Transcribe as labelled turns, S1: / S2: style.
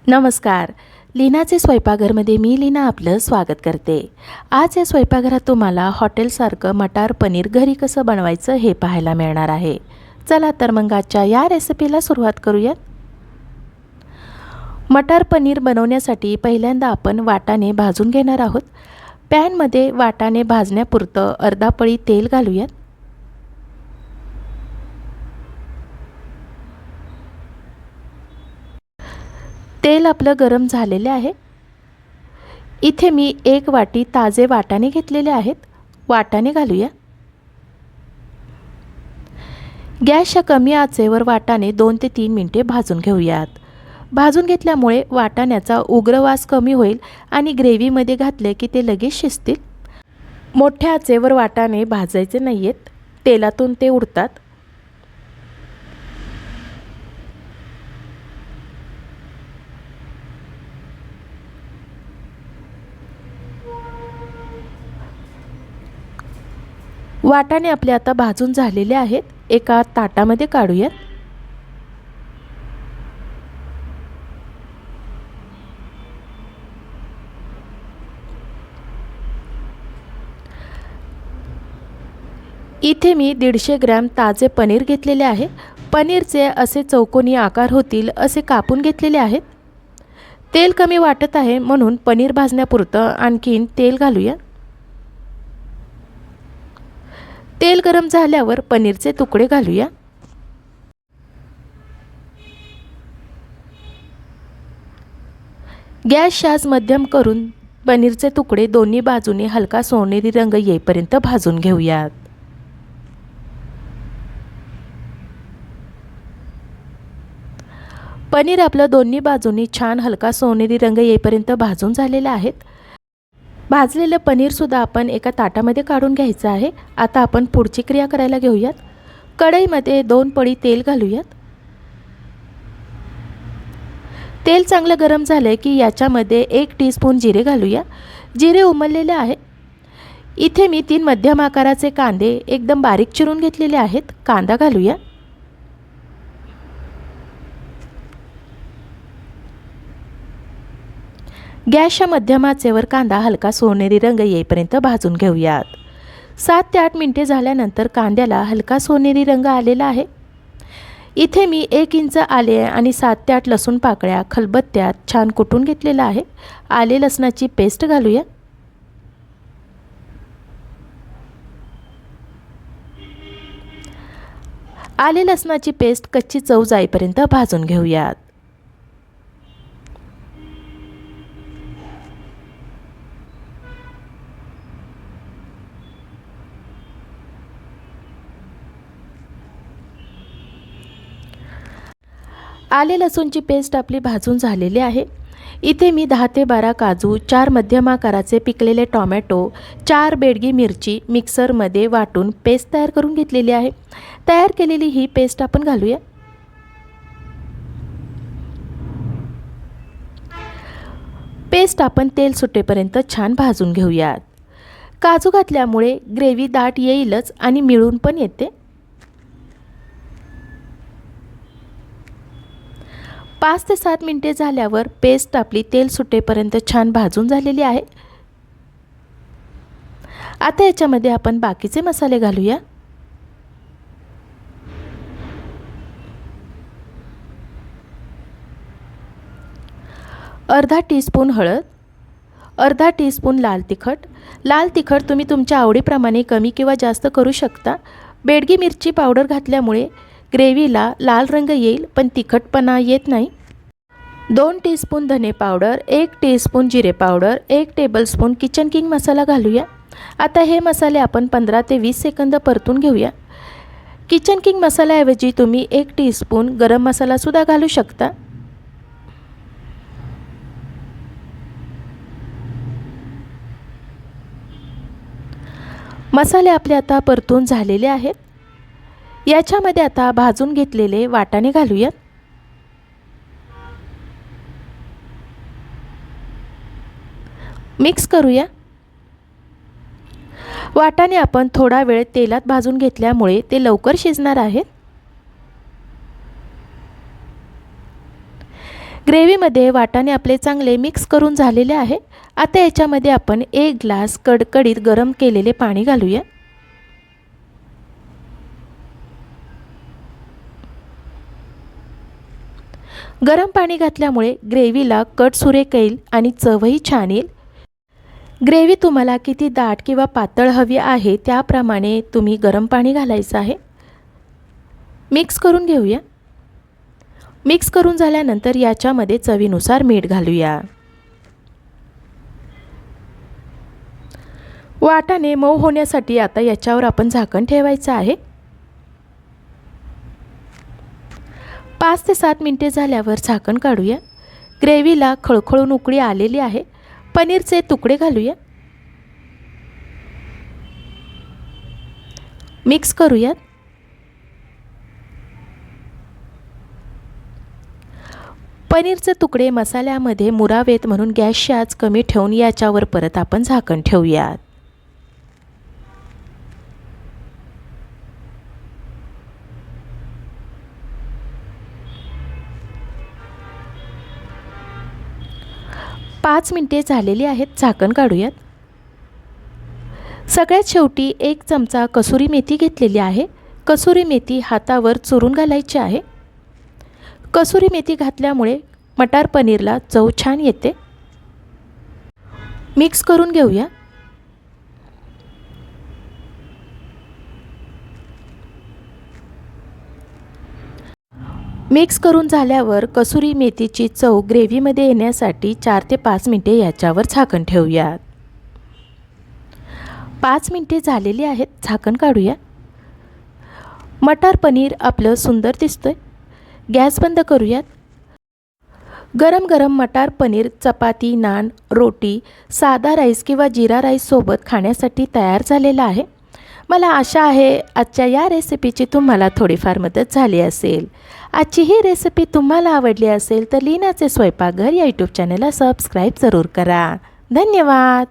S1: नमस्कार. लीनाचे स्वयंपाकघरमध्ये मी लीना आपलं स्वागत करते. आज या स्वयंपाकघरात तुम्हाला हॉटेलसारखं मटार पनीर घरी कसं बनवायचं हे पाहायला मिळणार आहे. चला तर मग आजच्या या रेसिपीला सुरुवात करूयात. मटार पनीर बनवण्यासाठी पहिल्यांदा आपण वाटाणे भाजून घेणार आहोत. पॅनमध्ये वाटाणे भाजण्यापुरतं अर्धा पळी तेल घालूयात. तेल आपलं गरम झालेले आहे. इथे मी 1 वाटी ताजे वाटाणे घेतलेले आहेत. वाटाणे घालूया. गॅसच्या कमी आचेवर वाटाणे 2 ते 3 मिनिटे भाजून घेऊयात. भाजून घेतल्यामुळे वाटाण्याचा उग्र वास कमी होईल आणि ग्रेव्हीमध्ये घातले की ते लगेच शिजतील. मोठ्या आचेवर वाटाणे भाजायचे नाहीयेत, तेलातून ते उडतात. वाटाणे आपले आता भाजून झालेले आहेत. एका ताटामध्ये काढूयात. इथे मी 150 ग्रॅम ताजे पनीर घेतलेले आहे. पनीरचे असे चौकोनी आकार होतील असे कापून घेतलेले आहेत. तेल कमी वाटत आहे म्हणून पनीर भाजण्यापुरतं आणखीन तेल घालूया. तेल गरम झाल्यावर पनीरचे तुकडे घालूया. गॅस आज मध्यम करून पनीरचे तुकडे दोन्ही बाजूने हलका सोनेरी रंग येईपर्यंत भाजून घेऊयात. पनीर आपलं दोन्ही बाजूनी छान हलका सोनेरी रंग येईपर्यंत भाजून झालेले आहेत. भाजलेलं पनीरसुद्धा आपण एका ताटामध्ये काढून घ्यायचं आहे. आता आपण पुढची क्रिया करायला घेऊयात. कढईमध्ये 2 पळी तेल घालूयात. तेल चांगलं गरम झालं की याच्यामध्ये 1 टीस्पून जिरे घालूया. जिरे उमललेले आहे. इथे मी 3 मध्यम आकाराचे कांदे एकदम बारीक चिरून घेतलेले आहेत. कांदा घालूया. गॅसच्या मध्यम आचेवर कांदा हलका सोनेरी रंग येईपर्यंत भाजून घेऊयात. 7 ते 8 मिनिटे झाल्यानंतर कांद्याला हलका सोनेरी रंग आलेला आहे. इथे मी 1 इंच आले आणि 7 ते 8 लसूण पाकळ्या खलबत्त्यात छान कुटून घेतलेला आहे. आले लसणाची पेस्ट घालूया. आले लसणाची पेस्ट कच्ची चव जाईपर्यंत भाजून घेऊयात. आले लसूणची पेस्ट आपली भाजून झालेली आहे. इथे मी 10 ते 12 काजू, 4 मध्यम आकाराचे पिकलेले टोमॅटो, 4 बेडगी मिरची मिक्सरमध्ये वाटून पेस्ट तयार करून घेतलेली आहे. तयार केलेली ही पेस्ट आपण घालूया. पेस्ट आपण तेल सुटेपर्यंत छान भाजून घेऊयात. काजू घातल्यामुळे ग्रेव्ही दाट येईलच आणि मिळून पण येते. 5 ते 7 मिनिटे झाल्यावर पेस्ट आपली तेल सुटेपर्यंत छान भाजून झालेली आहे. आता याच्यामध्ये आपण बाकीचे मसाले घालूया. अर्धा टीस्पून हळद, अर्धा टीस्पून लाल तिखट. लाल तिखट तुम्ही तुमच्या आवडीप्रमाणे कमी किंवा जास्त करू शकता. बेडगी मिरची पावडर घातल्यामुळे ग्रेव्हीला लाल रंग येईल पण तिखटपणा येत नाही. 2 टीस्पून धने पावडर, 1 टीस्पून जिरे पावडर, 1 टेबलस्पून किचन किंग मसाला घालूया. आता हे मसाले आपण 15 ते 20 सेकंद परतून घेऊया. किचन किंग मसाल्याऐवजी तुम्ही 1 टीस्पून गरम मसालासुद्धा घालू शकता. मसाले आपले आता परतून झालेले आहेत. याच्यामध्ये आता भाजून घेतलेले वाटाणे घालूयात. मिक्स करूया. वाटाणे आपण थोडा वेळ तेलात भाजून घेतल्यामुळे ते लवकर शिजणार आहेत. ग्रेव्हीमध्ये वाटाणे आपले चांगले मिक्स करून झालेले आहे। आता याच्यामध्ये आपण 1 ग्लास कडकडीत गरम केलेले पाणी घालूया। गरम पाणी घातल्यामुळे ग्रेव्हीला कट सुरेख येईल आणि चवही छान येईल। ग्रेव्ही तुम्हाला किती दाट किंवा पातळ हवी आहे त्याप्रमाणे तुम्ही गरम पाणी घालायचं आहे। मिक्स करून घेऊया। मिक्स करून झाल्यानंतर याच्यामध्ये चवीनुसार मीठ घालूया। वाटाणे मऊ होण्यासाठी आता याच्यावर आपण झाकण ठेवायचं आहे। 5 ते 7 मिनिटे झाल्यावर झाकण काढूया। ग्रेव्हीला खळखळून उकळी आलेली आहे। पनीरचे तुकडे घालूया। मिक्स करूया। पनीरचे तुकडे मसाल्यामध्ये मुरावेत म्हणून गॅसची आच कमी ठेवून याच्यावर परत आपण झाकण ठेवूया। पाच मिनिटे झालेली आहेत। झाकण काढूयात। सगळ्यात शेवटी 1 चमचा कसुरी मेथी घेतलेली आहे। कसुरी मेथी हातावर चुरून घालायची आहे। कसुरी मेथी घातल्यामुळे मटार पनीरला चव छान येते। मिक्स करून घेऊया। मिक्स करून झाल्यावर कसुरी मेथीची चव ग्रेव्हीमध्ये येण्यासाठी 4 ते 5 मिनिटे याच्यावर झाकण ठेवूया। 5 मिनिटे झालेली आहेत। झाकण काढूया। मटार पनीर आपलं सुंदर दिसतंय। गॅस बंद करूयात। गरम गरम मटार पनीर चपाती, नान, रोटी, साधा राईस किंवा जीरा राईस सोबत खाण्यासाठी तयार झालेला आहे। मला आशा आहे आजच्या या रेसिपीची तुम्हाला थोडीफार मदत झाली असेल। आजची ही रेसिपी तुम्हाला आवडली असेल तर लीनाचे स्वयंपाकघर या यूट्यूब चॅनलला सबस्क्राईब जरूर करा। धन्यवाद।